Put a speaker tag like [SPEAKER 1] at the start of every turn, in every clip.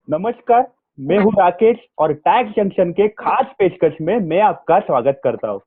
[SPEAKER 1] नमस्कार। मैं हूँ राकेश और टैक्स जंक्शन के खास पेशकश में मैं आपका स्वागत करता हूँ।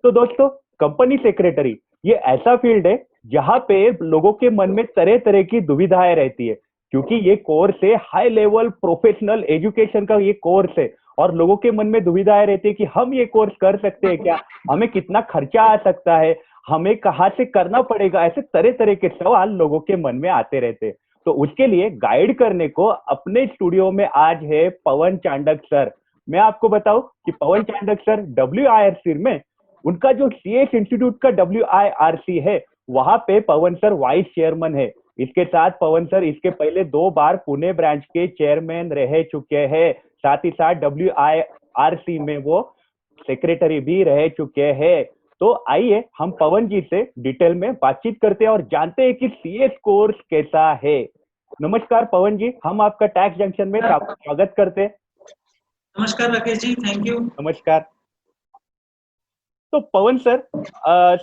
[SPEAKER 1] तो दोस्तों, कंपनी सेक्रेटरी ये ऐसा फील्ड है जहाँ पे लोगों के मन में तरह तरह की दुविधाएं रहती है, क्योंकि ये कोर्स है हाई लेवल प्रोफेशनल एजुकेशन का ये कोर्स है। और लोगों के मन में दुविधाएं रहती है कि हम ये कोर्स कर सकते हैं क्या, हमें कितना खर्चा आ सकता है, हमें कहाँ से करना पड़ेगा, ऐसे तरह तरह के सवाल लोगों के मन में आते रहते हैं। तो उसके लिए गाइड करने को अपने स्टूडियो में आज है पवन चांडक सर। मैं आपको बताऊं कि पवन चांडक सर WIRC में उनका जो CS इंस्टीट्यूट का WIRC है, वहां पे पवन सर वाइस चेयरमैन है। इसके साथ पवन सर इसके पहले 2 बार पुणे ब्रांच के चेयरमैन रह चुके हैं। साथ ही साथ WIRC में वो सेक्रेटरी भी रह चुके हैं। तो आइए हम पवन जी से डिटेल में बातचीत करते हैं और जानते हैं कि CS कोर्स कैसा है। नमस्कार पवन जी, हम आपका टैक्स जंक्शन में स्वागत करते हैं।
[SPEAKER 2] नमस्कार राकेश जी, थैंक यू।
[SPEAKER 1] नमस्कार। तो पवन सर,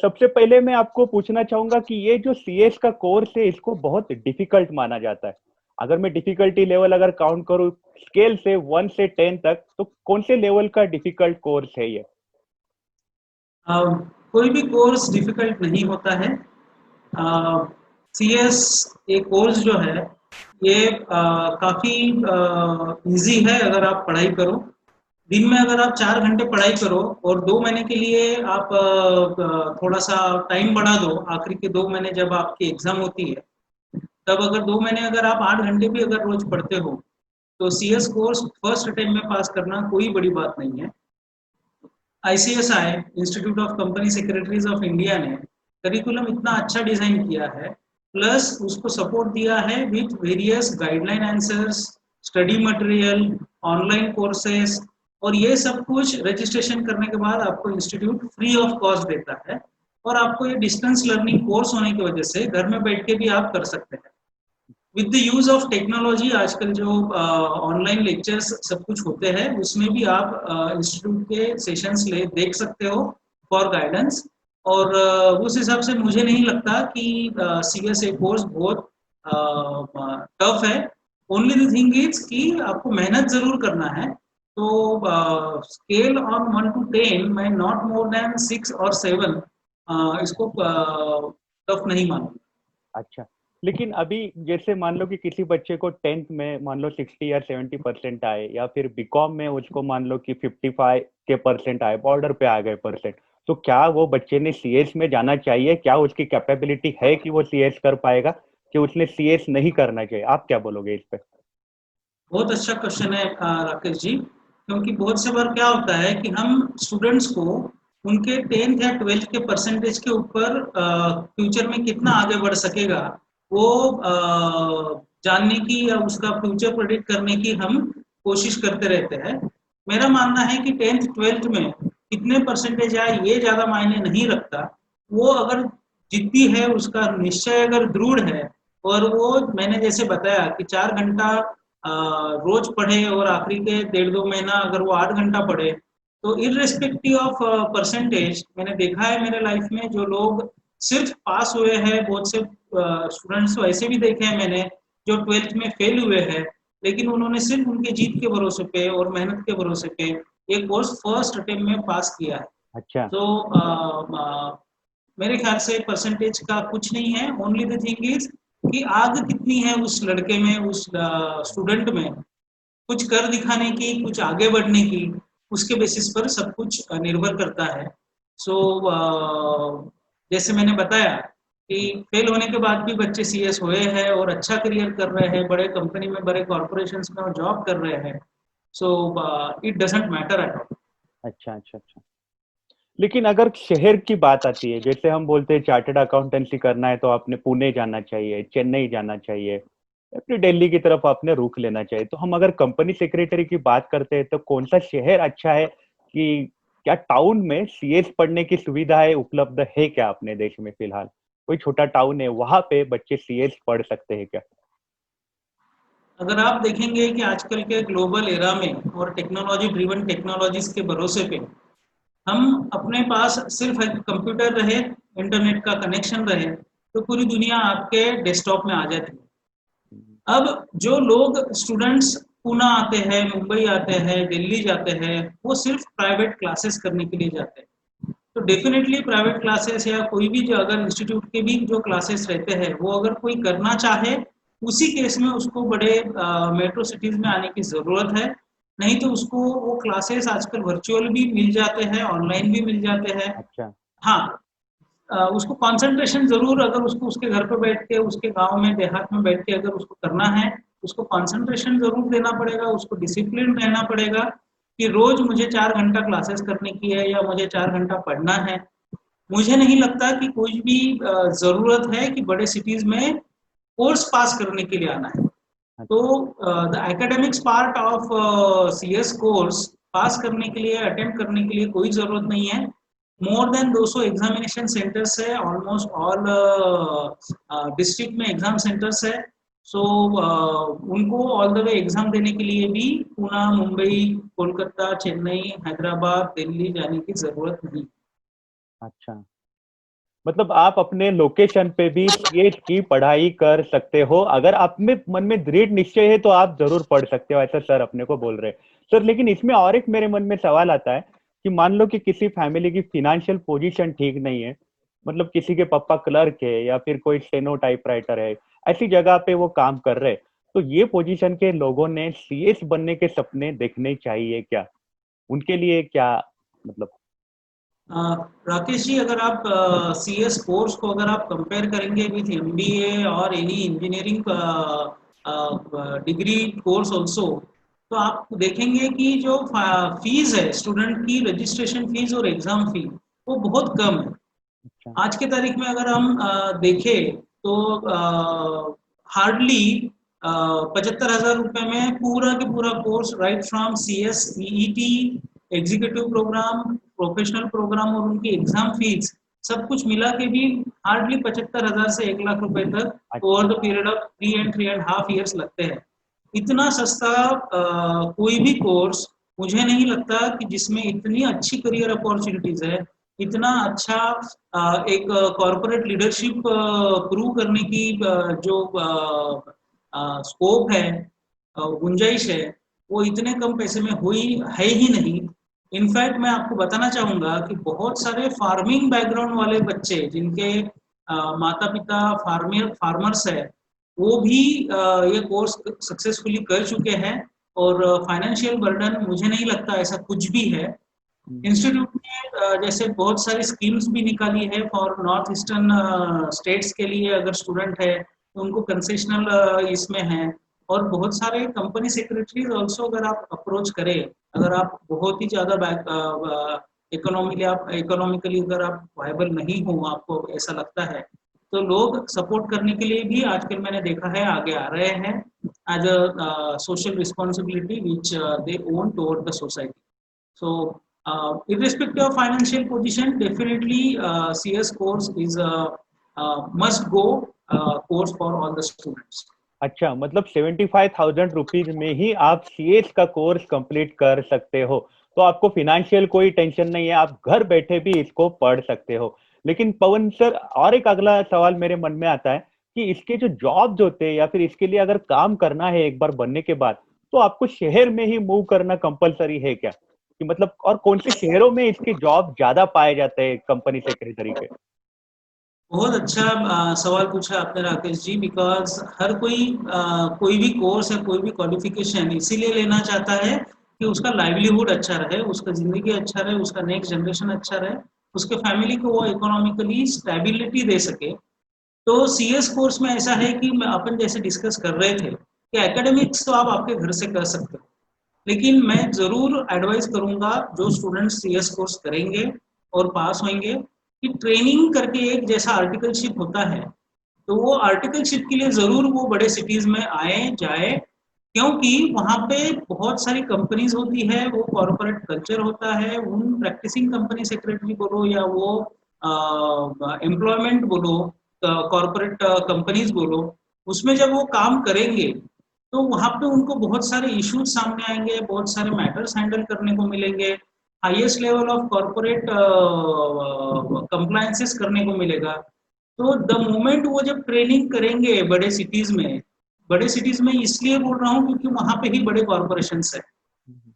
[SPEAKER 1] सबसे पहले मैं आपको पूछना चाहूंगा कि ये जो CS का कोर्स है इसको बहुत डिफिकल्ट माना जाता है। अगर मैं डिफिकल्टी लेवल अगर काउंट करूं स्केल से 1 से 10 तक, तो कौन से लेवल का डिफिकल्ट कोर्स है ये?
[SPEAKER 2] कोई भी कोर्स डिफिकल्ट नहीं होता है। CS ये कोर्स जो है ये काफ़ी इजी है अगर आप पढ़ाई करो। दिन में अगर आप 4 घंटे पढ़ाई करो और 2 महीने के लिए आप थोड़ा सा टाइम बढ़ा दो, आखिरी के 2 महीने जब आपकी एग्ज़ाम होती है, तब अगर 2 महीने अगर आप 8 घंटे भी अगर रोज पढ़ते हो, तो CS कोर्स फर्स्ट अटेम्प्ट में पास करना कोई बड़ी बात नहीं है। ICSI institute of company secretaries of India ने करिकुलम इतना अच्छा डिजाइन किया है, प्लस उसको सपोर्ट दिया है with various guideline answers, study material, online courses, और ये सब कुछ रजिस्ट्रेशन करने के बाद आपको इंस्टीट्यूट फ्री ऑफ कॉस्ट देता है। और आपको ये डिस्टेंस लर्निंग कोर्स होने की वजह से घर में बैठ के भी आप कर सकते हैं with the use of technology. आजकल जो ऑनलाइन लेक्चर्स सब कुछ होते हैं उसमें भी आप इंस्टीट्यूट के सेशंस ले देख सकते हो फॉर गाइडेंस। और उस हिसाब से मुझे नहीं लगता कि CSA कोर्स बहुत टफ है। ओनली द थिंग इज कि आपको मेहनत जरूर करना है। तो स्केल ऑन 1 to 10 मैं नॉट मोर देन 6 और 7 इसको टफ नहीं मानूंगा।
[SPEAKER 1] अच्छा, लेकिन अभी जैसे मान लो कि किसी बच्चे को 10th में मान लो 60 या 70% आए, या फिर बीकॉम में उसको मान लो कि 55 के परसेंट आए, बॉर्डर पे आ गए परसेंट, तो क्या वो बच्चे ने CS में जाना चाहिए? क्या उसकी कैपेबिलिटी है कि वो CS कर पाएगा, कि उसने CS नहीं करना चाहिए? आप क्या बोलोगे इस पे?
[SPEAKER 2] बहुत अच्छा क्वेश्चन है राकेश जी। क्योंकि बहुत से बार क्या होता है कि हम स्टूडेंट्स को उनके 10th या 12th के परसेंटेज के ऊपर फ्यूचर में कितना आगे बढ़ सकेगा वो जानने की या उसका फ्यूचर प्रेडिक्ट करने की हम कोशिश करते रहते हैं। मेरा मानना है कि 10th 12th में कितने परसेंटेज आए ये ज़्यादा मायने नहीं रखता। वो अगर जिद्दी है, उसका निश्चय अगर दृढ़ है, और वो मैंने जैसे बताया कि 4 घंटा रोज पढ़े और आखिरी के 1.5 2 महीना अगर वो 8 घंटा पढ़े, तो इररिस्पेक्टिव ऑफ परसेंटेज मैंने देखा है मेरे लाइफ में जो लोग सिर्फ पास हुए हैं। बहुत से स्टूडेंट्स तो ऐसे भी देखे हैं मैंने जो 12th में फेल हुए हैं, लेकिन उन्होंने सिर्फ उनके जीत के भरोसे पे और मेहनत के भरोसे पे एक कोर्स फर्स्ट अटेम्प्ट में पास किया है।
[SPEAKER 1] अच्छा।
[SPEAKER 2] तो मेरे ख्याल से परसेंटेज का कुछ नहीं है। ओनली द थिंग इज कि आग कितनी है उस लड़के में, उस स्टूडेंट में, कुछ कर दिखाने की, कुछ आगे बढ़ने की, उसके बेसिस पर सब कुछ निर्भर करता है। सो जैसे मैंने बताया कि फेल होने के बाद भी बच्चे CS हुए हैं और अच्छा करियर कर रहे हैं, बड़े कंपनी में, बड़े कॉरपोरेशंस में जॉब कर रहे हैं। So it doesn't matter at all.
[SPEAKER 1] अच्छा अच्छा अच्छा। लेकिन अगर शहर की बात आती है, जैसे हम बोलते हैं चार्टर्ड अकाउंटेंसी करना है तो आपने पुणे जाना चाहिए, चेन्नई जाना चाहिए, या फिर दिल्ली की तरफ आपने रुख लेना चाहिए, तो हम अगर कंपनी सेक्रेटरी की बात करते हैं तो कौन सा शहर अच्छा है? कि क्या टाउन में CS पढ़ने की सुविधाएं उपलब्ध है क्या अपने देश में? फिलहाल कोई छोटा टाउन है वहां पे बच्चे CS पढ़ सकते हैं क्या?
[SPEAKER 2] अगर आप देखेंगे कि आजकल के ग्लोबल एरा में और टेक्नोलॉजी ड्रिवन टेक्नोलॉजीज के भरोसे पे हम अपने पास सिर्फ एक कंप्यूटर रहे, इंटरनेट का कनेक्शन रहे, तो पूरी दुनिया आपके डेस्कटॉप में आ जाती है। अब जो लोग स्टूडेंट्स पूना आते हैं, मुंबई आते हैं, दिल्ली जाते हैं, वो सिर्फ प्राइवेट क्लासेस करने के लिए जाते हैं। तो डेफिनेटली प्राइवेट क्लासेस या कोई भी जो अगर इंस्टीट्यूट के भी जो क्लासेस रहते हैं वो अगर कोई करना चाहे, उसी केस में उसको बड़े मेट्रो सिटीज में आने की ज़रूरत है। नहीं तो उसको वो क्लासेस आजकल वर्चुअल भी मिल जाते हैं, ऑनलाइन भी मिल जाते हैं।
[SPEAKER 1] अच्छा।
[SPEAKER 2] हाँ, उसको कंसंट्रेशन ज़रूर, अगर उसको उसके घर पे बैठ के, उसके गांव में देहात में बैठ के अगर उसको करना है, उसको कंसंट्रेशन ज़रूर देना पड़ेगा, उसको डिसिप्लिन रहना पड़ेगा कि रोज मुझे 4 घंटा क्लासेस करने की है या मुझे 4 घंटा पढ़ना है। मुझे नहीं लगता कि कोई भी ज़रूरत है कि बड़े सिटीज़ में कोर्स पास करने के लिए आना है। तो
[SPEAKER 1] अच्छा।
[SPEAKER 2] The academics part of CS course pass करने के लिए, अटेम्प्ट करने के लिए कोई ज़रूरत नहीं है। मोर देन 200 एग्जामिनेशन सेंटर्स है, ऑलमोस्ट ऑल डिस्ट्रिक्ट में एग्जाम सेंटर्स है। सो उनको ऑल द वे एग्जाम देने के लिए भी पुणे, मुंबई, कोलकाता, चेन्नई, हैदराबाद, दिल्ली जाने की जरूरत नहीं।
[SPEAKER 1] अच्छा, मतलब आप अपने लोकेशन पे भी सीएस की पढ़ाई कर सकते हो, अगर आप में मन में दृढ़ निश्चय है तो आप जरूर पढ़ सकते हो, ऐसा सर अपने को बोल रहे हैं। सर लेकिन इसमें और एक मेरे मन में सवाल आता है कि मान लो कि किसी फैमिली की फिनेंशियल पोजीशन ठीक नहीं है, मतलब किसी के पापा क्लर्क है या फिर कोई स्टेनो टाइपराइटर है, ऐसी जगह पे वो काम कर रहे हैं, तो ये पोजीशन के लोगों ने सीएस बनने के सपने देखने चाहिए क्या? उनके लिए क्या, मतलब।
[SPEAKER 2] अ, राकेश जी, अगर आप सीएस कोर्स को अगर आप कंपेयर करेंगे विथ एमबीए और any engineering degree course also, तो आप देखेंगे कि जो फीस है स्टूडेंट की, रजिस्ट्रेशन फीस और एग्जाम फी, वो बहुत कम है।
[SPEAKER 1] अच्छा।
[SPEAKER 2] आज के तारीख में अगर हम देखें तो हार्डली 75,000 रुपए में पूरा के पूरा course, right from C S, EET, executive programme, professional programme और उनकी एग्जाम फीस, सब कुछ मिला के भी हार्डली 75,000 से 1 लाख रुपए तक ओवर द
[SPEAKER 1] अच्छा।
[SPEAKER 2] पीरियड ऑफ 3 and 3.5 years लगते हैं। इतना सस्ता कोई भी कोर्स मुझे नहीं लगता कि जिसमें इतनी अच्छी करियर अपॉर्चुनिटीज है, इतना अच्छा एक कॉरपोरेट लीडरशिप प्रूव करने की जो स्कोप है, गुंजाइश है, वो इतने कम पैसे में हुई है ही नहीं। इनफैक्ट मैं आपको बताना चाहूंगा कि बहुत सारे फार्मिंग बैकग्राउंड वाले बच्चे जिनके माता पिता फार्मर्स है, वो भी ये कोर्स सक्सेसफुली कर चुके हैं। और फाइनेंशियल बर्डन मुझे नहीं लगता ऐसा कुछ भी है।
[SPEAKER 1] हम्म।
[SPEAKER 2] इंस्टीट्यूट ने जैसे बहुत सारी स्कीम्स भी निकाली है फॉर नॉर्थ ईस्टर्न स्टेट्स के लिए, अगर स्टूडेंट है तो उनको कंसेशनल इसमें है। और बहुत सारे कंपनी सेक्रेटरीज ऑल्सो अगर आप अप्रोच करें, अगर आप बहुत ही ज़्यादा इकोनॉमिकली अगर आप वायबल नहीं हो, आपको ऐसा लगता है, तो लोग सपोर्ट करने के लिए भी आजकल मैंने देखा है आगे आ रहे हैं, as a social responsibility which they own toward the society. So, irrespective of financial position, definitely CS course is a must go course for all the students.
[SPEAKER 1] अच्छा, मतलब 75,000 रुपीज में ही आप सीएस का कोर्स कंप्लीट कर सकते हो, तो आपको फिनेंशियल कोई टेंशन नहीं है, आप घर बैठे भी इसको पढ़ सकते हो। लेकिन पवन सर, और एक अगला सवाल मेरे मन में आता है कि इसके जो जॉब्स होते हैं या फिर इसके लिए अगर काम करना है एक बार बनने के बाद, तो आपको शहर में ही मूव करना कंपलसरी है क्या? कि मतलब और कौन से शहरों में इसके जॉब ज्यादा पाए जाते हैं कंपनी सेक्रेटरी के?
[SPEAKER 2] बहुत अच्छा सवाल पूछा आपने राकेश जी, बिकॉज हर कोई कोई भी कोर्स है, कोई भी क्वालिफिकेशन इसीलिए लेना चाहता है कि उसका लाइवलीहुड अच्छा रहे, उसका ज़िंदगी अच्छा रहे, उसका नेक्स्ट जनरेशन अच्छा रहे, उसके फैमिली को वो इकोनॉमिकली स्टेबिलिटी दे सके। तो सीएस कोर्स में ऐसा है कि मैं अपन जैसे डिस्कस कर रहे थे कि एकेडमिक्स तो आप आपके घर से कर सकते हो, लेकिन मैं ज़रूर एडवाइस करूंगा जो स्टूडेंट्स सीएस कोर्स करेंगे और पास होंगे, कि ट्रेनिंग करके एक जैसा आर्टिकलशिप होता है, तो वो आर्टिकलशिप के लिए ज़रूर वो बड़े सिटीज़ में आए जाए, क्योंकि वहाँ पे बहुत सारी कंपनीज होती है, वो कॉरपोरेट कल्चर होता है, उन प्रैक्टिसिंग कंपनी सेक्रेटरी बोलो या वो एम्प्लॉयमेंट बोलो, कॉरपोरेट कंपनीज बोलो, उसमें जब वो काम करेंगे तो वहाँ पे उनको बहुत सारे इश्यूज सामने आएंगे, बहुत सारे मैटर्स हैंडल करने को मिलेंगे, highest level of corporate compliances करने को मिलेगा। तो द मोमेंट वो जब ट्रेनिंग करेंगे बड़े सिटीज में, बड़े सिटीज में इसलिए बोल रहा हूँ क्योंकि वहां पे ही बड़े कॉरपोरेशंस है।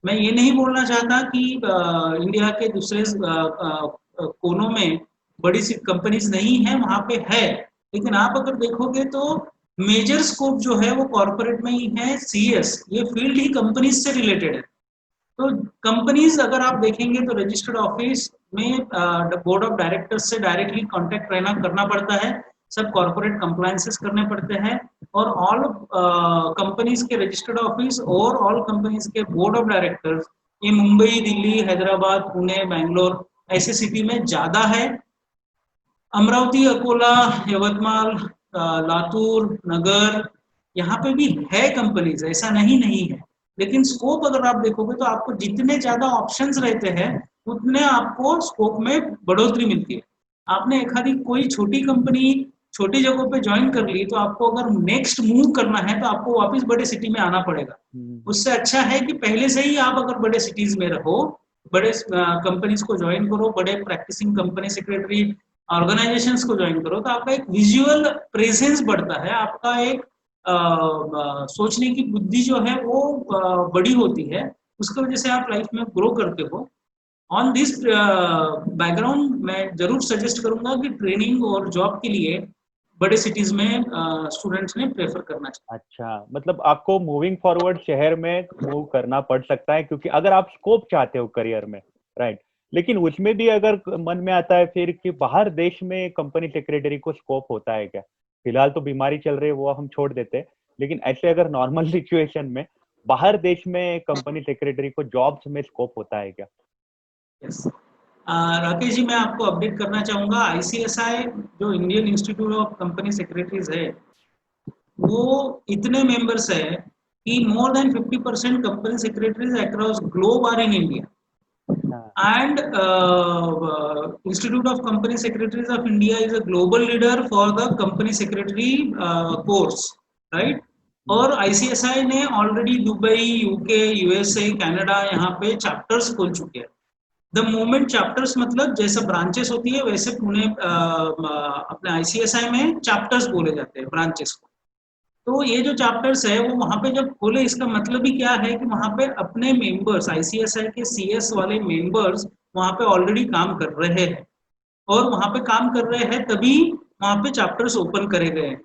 [SPEAKER 2] मैं ये नहीं बोलना चाहता कि इंडिया के दूसरे कोनों में बड़ी सी कंपनीज नहीं है, वहां पे है। लेकिन आप अगर देखोगे तो मेजर स्कोप जो है वो कॉरपोरेट में ही है। सीएस ये फील्ड ही कंपनीज से रिलेटेड है। तो कंपनीज अगर आप देखेंगे तो रजिस्टर्ड ऑफिस में बोर्ड ऑफ डायरेक्टर्स से डायरेक्टली कांटेक्ट रहना करना पड़ता है, सब कॉर्पोरेट कंप्लायंसेस करने पड़ते हैं। और ऑल कंपनीज के रजिस्टर्ड ऑफिस और ऑल कंपनीज के बोर्ड ऑफ डायरेक्टर्स ये मुंबई, दिल्ली, हैदराबाद, पुणे, बैंगलोर ऐसे सिटी में ज्यादा है। अमरावती, अकोला, यवतमाल, लातूर, नगर, यहाँ पे भी है कंपनीज, ऐसा नहीं है। लेकिन स्कोप अगर आप देखोगे तो आपको जितने ज्यादा ऑप्शंस रहते हैं उतने आपको स्कोप में बढ़ोतरी मिलती है। आपने एक आधी कोई छोटी कंपनी छोटी जगहों पे ज्वाइन कर ली तो आपको अगर नेक्स्ट मूव करना है तो आपको वापस बड़े सिटी में आना पड़ेगा। उससे अच्छा है कि पहले से ही आप अगर बड़े सिटीज में रहो, बड़े कंपनीज को ज्वाइन करो, बड़े प्रैक्टिसिंग कंपनी सेक्रेटरी ऑर्गेनाइजेशंस को ज्वाइन करो, तो आपका एक विजुअल प्रेजेंस बढ़ता है, आपका एक सोचने की बुद्धि जो है वो बड़ी होती है। उसकी वजह से आप लाइफ में ग्रो करते हो। ऑन दिस बैकग्राउंड मैं जरूर सजेस्ट करूंगा कि ट्रेनिंग और जॉब के लिए बड़े सिटीज में स्टूडेंट्स ने प्रेफर करना चाहिए।
[SPEAKER 1] अच्छा, मतलब आपको मूविंग फॉरवर्ड शहर में मूव करना पड़ सकता है, क्योंकि अगर आप स्कोप चाहते हो करियर में, राइट। लेकिन उसमें भी अगर मन में आता है फिर कि बाहर देश में कंपनी सेक्रेटरी को स्कोप होता है क्या? फिलहाल तो बीमारी चल रही है, वो हम छोड़ देते हैं। लेकिन ऐसे अगर नॉर्मल सिचुएशन में बाहर देश में कंपनी सेक्रेटरी को जॉब्स में स्कोप होता है क्या?
[SPEAKER 2] यस, राकेश जी, मैं आपको अपडेट करना चाहूंगा। आईसीएसआई जो Indian institute of company secretaries है, वो इतने मेंबर्स है कि more than 50% company secretaries across globe are in India. And Institute of Company Secretaries of India is a global leader for the company secretary course, right? और ICSI ने already Dubai, UK, USA, Canada यहाँ पे chapters खोल चुके हैं। The moment chapters मतलब जैसे branches होती है वैसे पुणे अपने आईसीएसआई में चैप्टर्स बोले जाते हैं ब्रांचेस को। तो ये जो चैप्टर्स है वो वहां पे जब खोले, इसका मतलब ही क्या है कि वहां पे अपने मेंबर्स, आईसीएसआई के सीएस वाले मेंबर्स वहां पे ऑलरेडी काम कर रहे हैं। और वहां पे काम कर रहे हैं तभी वहां पे चैप्टर्स ओपन करे गए हैं।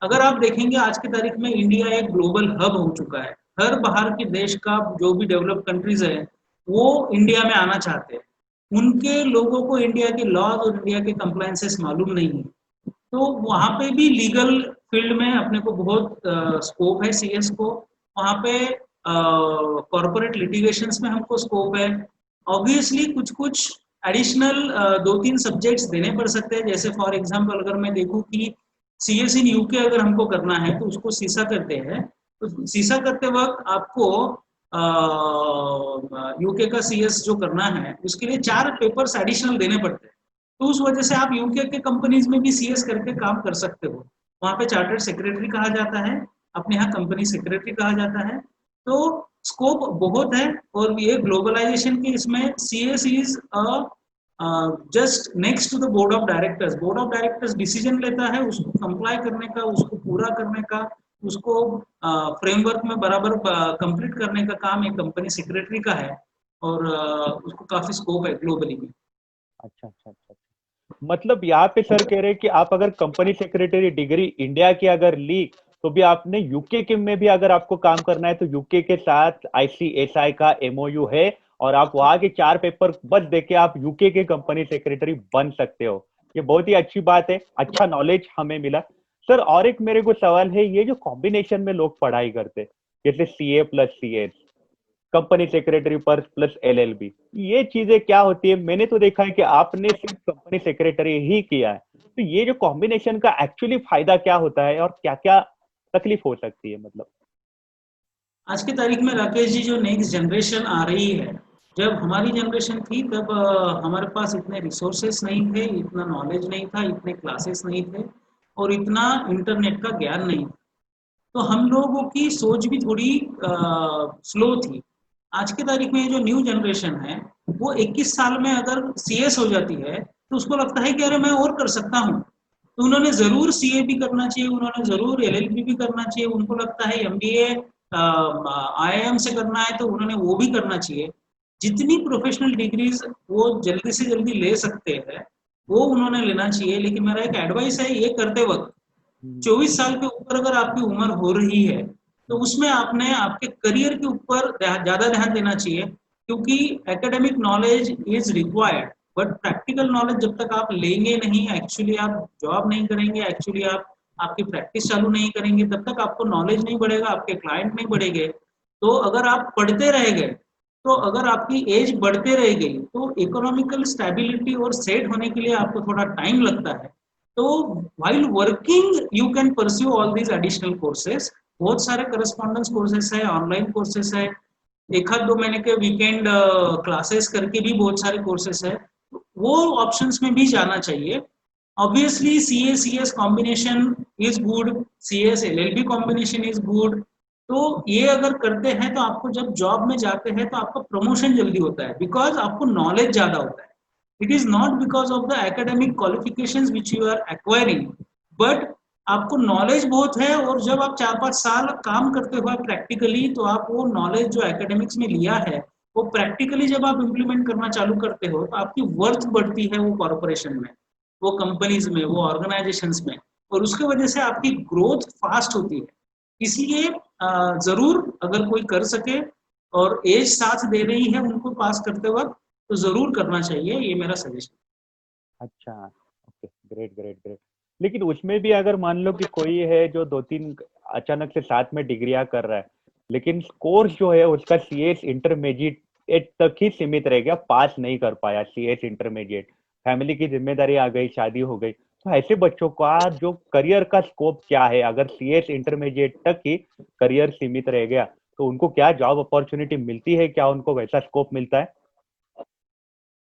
[SPEAKER 2] अगर आप देखेंगे आज की तारीख में इंडिया एक ग्लोबल हब हो चुका है। हर बाहर के देश का जो भी डेवलप कंट्रीज है वो इंडिया में आना चाहते हैं। उनके लोगों को इंडिया के लॉज और इंडिया के कंप्लायंसेस मालूम नहीं है। तो वहाँ पे भी लीगल फील्ड में अपने को बहुत स्कोप है सीएस को। वहाँ पे कॉर्पोरेट लिटिगेशंस में हमको स्कोप है। ऑब्वियसली कुछ कुछ एडिशनल 2-3 सब्जेक्ट्स देने पड़ सकते हैं। जैसे फॉर एग्जांपल अगर मैं देखूं कि सीएस इन यूके अगर हमको करना है तो उसको सीसा करते हैं। तो सीसा करते वक्त आपको यूके का सीएस जो करना है उसके लिए 4 पेपर्स एडिशनल देने पड़ते हैं। तो उस वजह से आप यूके के कंपनीज में भी सीएस करके काम कर सकते हो। वहां पे चार्टर्ड सेक्रेटरी कहा जाता है, अपने यहाँ कंपनी सेक्रेटरी कहा जाता है। तो स्कोप बहुत है। और ये ग्लोबलाइजेशन की इसमें CS is just next to the board of directors. Board of directors decision लेता है, उसको कंप्लाई करने का, उसको पूरा करने का, उसको फ्रेमवर्क में बराबर कंप्लीट करने का काम एक कंपनी सेक्रेटरी का है। और उसको काफी स्कोप है ग्लोबली में।
[SPEAKER 1] अच्छा अच्छा अच्छा। मतलब यहाँ पे सर कह रहे हैं कि आप अगर कंपनी सेक्रेटरी डिग्री इंडिया की अगर ली तो भी आपने यूके के में भी अगर आपको काम करना है तो यूके के साथ आईसीएसआई का एमओयू है, और आप वहां के 4 पेपर बस देके आप यूके के कंपनी सेक्रेटरी बन सकते हो। ये बहुत ही अच्छी बात है, अच्छा नॉलेज हमें मिला। सर और एक मेरे को सवाल है, ये जो कॉम्बिनेशन में लोग पढ़ाई करते जैसे CA plus CS, company secretary पर प्लस एलएलबी, ये चीजें क्या होती है? मैंने तो देखा है कि आपने सिर्फ कंपनी सेक्रेटरी ही किया है, तो ये जो कॉम्बिनेशन का एक्चुअली फायदा क्या होता है और क्या क्या तकलीफ हो सकती है? मतलब
[SPEAKER 2] आज की तारीख में राकेश जी, जो नेक्स्ट जनरेशन आ रही है, जब हमारी जनरेशन थी तब हमारे पास इतने रिसोर्सेस नहीं थे, इतना नॉलेज नहीं था, इतने क्लासेस नहीं थे और इतना इंटरनेट का ज्ञान नहीं था। तो हम लोगों की सोच भी थोड़ी स्लो थी। आज की तारीख में जो न्यू जनरेशन है वो 21 साल में अगर सीएस हो जाती है तो उसको लगता है कि अरे मैं और कर सकता हूँ। तो उन्होंने जरूर सीए भी करना चाहिए, उन्होंने जरूर एलएलबी भी करना चाहिए, उनको लगता है एमबीए आईआईएम से करना है तो उन्होंने वो भी करना चाहिए। जितनी प्रोफेशनल डिग्रीज वो जल्दी से जल्दी ले सकते हैं वो उन्होंने लेना चाहिए। लेकिन मेरा एक एडवाइस है, ये करते वक्त
[SPEAKER 1] हम्म,
[SPEAKER 2] 24 साल के ऊपर अगर आपकी उम्र हो रही है तो
[SPEAKER 1] हम्म,
[SPEAKER 2] उसमें आपने आपके करियर के ऊपर ज्यादा ध्यान देना चाहिए, क्योंकि academic knowledge is required but practical knowledge जब तक आप लेंगे नहीं, एक्चुअली आप जॉब नहीं करेंगे, एक्चुअली आप आपकी प्रैक्टिस चालू नहीं करेंगे, तब तक आपको नॉलेज नहीं बढ़ेगा, आपके क्लाइंट नहीं बढ़ेंगे। तो अगर आप पढ़ते रह गए, तो अगर आपकी एज बढ़ते रह गई तो इकोनॉमिकल स्टेबिलिटी और सेट होने के लिए आपको थोड़ा टाइम लगता है। तो while working you can pursue all these additional courses। बहुत सारे करस्पॉन्डेंस कोर्सेस है, ऑनलाइन कोर्सेस है, एक आध 2 महीने के वीकेंड क्लासेस करके भी बहुत सारे कोर्सेस है, वो ऑप्शंस में भी जाना चाहिए। Obviously C A C S combination is good, C S L L B combination is good. तो ये अगर करते हैं तो आपको जब जॉब में जाते हैं तो आपका प्रमोशन जल्दी होता है, बिकॉज आपको नॉलेज ज्यादा होता है। It is not because of the academic qualifications which you are acquiring, but आपको नॉलेज बहुत है, और जब आप 4-5 साल काम करते हो प्रैक्टिकली तो आप वो नॉलेज जो एकेडमिक्स में लिया है वो प्रैक्टिकली जब आप इम्प्लीमेंट करना चालू करते हो तो आपकी वर्थ बढ़ती है वो कॉर्पोरेशन में, वो कंपनीज में, वो ऑर्गेनाइजेशंस में, और उसके वजह से आपकी ग्रोथ फास्ट होती है। इसलिए जरूर अगर कोई कर सके और एज साथ दे रही है उनको पास करते वक्त तो जरूर करना चाहिए, ये मेरा सजेशन।
[SPEAKER 1] अच्छा, ओके, ग्रेट ग्रेट ग्रेट। लेकिन उसमें भी अगर मान लो कि कोई है जो 2-3 अचानक से साथ में डिग्रियां कर रहा है, लेकिन कोर्स जो है उसका सीएस इंटरमीडिएट तक ही सीमित रह गया, पास नहीं कर पाया सीएस इंटरमीडिएट, फैमिली की जिम्मेदारी आ गई, शादी हो गई, तो ऐसे बच्चों का जो करियर का स्कोप क्या है? अगर सीएस इंटरमीडिएट तक ही करियर सीमित रह गया तो उनको क्या जॉब अपॉर्चुनिटी मिलती है, क्या उनको वैसा स्कोप मिलता है?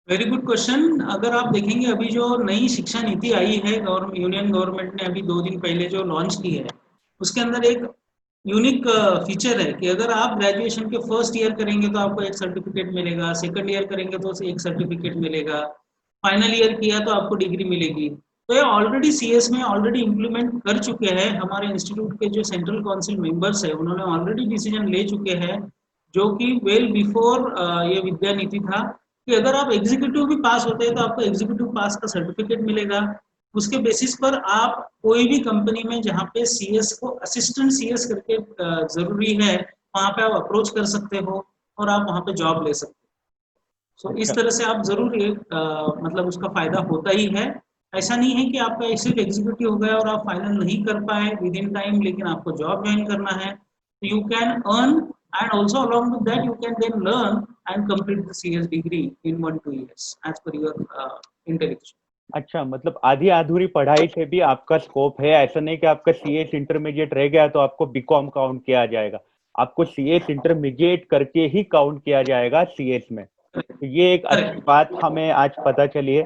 [SPEAKER 2] Very good question. अगर आप देखेंगे अभी जो नई शिक्षा नीति आई है यूनियन गवर्नमेंट ने अभी 2 दिन पहले जो लॉन्च की है, उसके अंदर एक यूनिक फीचर है कि अगर आप ग्रेजुएशन के फर्स्ट ईयर करेंगे तो आपको एक सर्टिफिकेट मिलेगा, सेकंड ईयर करेंगे तो एक सर्टिफिकेट मिलेगा, फाइनल ईयर किया तो आपको डिग्री मिलेगी। तो ये ऑलरेडी सीएस में ऑलरेडी इम्प्लीमेंट कर चुके हैं हमारे इंस्टीट्यूट के जो सेंट्रल काउंसिल मेंबर्स है, उन्होंने ऑलरेडी डिसीजन ले चुके हैं, जो कि वेल बिफोर ये विद्या नीति था, कि अगर आप एग्जीक्यूटिव भी पास होते हैं तो आपको एग्जीक्यूटिव पास का सर्टिफिकेट मिलेगा। उसके बेसिस पर आप कोई भी कंपनी में जहाँ पे सीएस को असिस्टेंट सीएस करके जरूरी है, वहां पे आप अप्रोच कर सकते हो और आप वहां पे जॉब ले सकते हो। सो इस
[SPEAKER 1] अच्छा।
[SPEAKER 2] तरह से आप जरूर ये मतलब उसका फायदा होता ही है। ऐसा नहीं है कि आपका सिर्फ एग्जीक्यूटिव हो गया और आप फाइनल नहीं कर पाए विद इन टाइम, लेकिन आपको जॉब ज्वाइन करना है तो you can earn, and also along with that you can then learn and complete the CS degree in 1-2 years as per your intellectual.
[SPEAKER 1] अच्छा, मतलब आधी अधूरी पढ़ाई से भी आपका स्कोप है, ऐसा नहीं कि आपका सीएस इंटरमीडिएट रह गया तो आपको बीकॉम काउंट किया जाएगा, आपको सीएस इंटरमीडिएट करके ही काउंट किया जाएगा सीएस में। तो ये एक अच्छी
[SPEAKER 2] करेक्ट।
[SPEAKER 1] बात हमें आज पता चली है।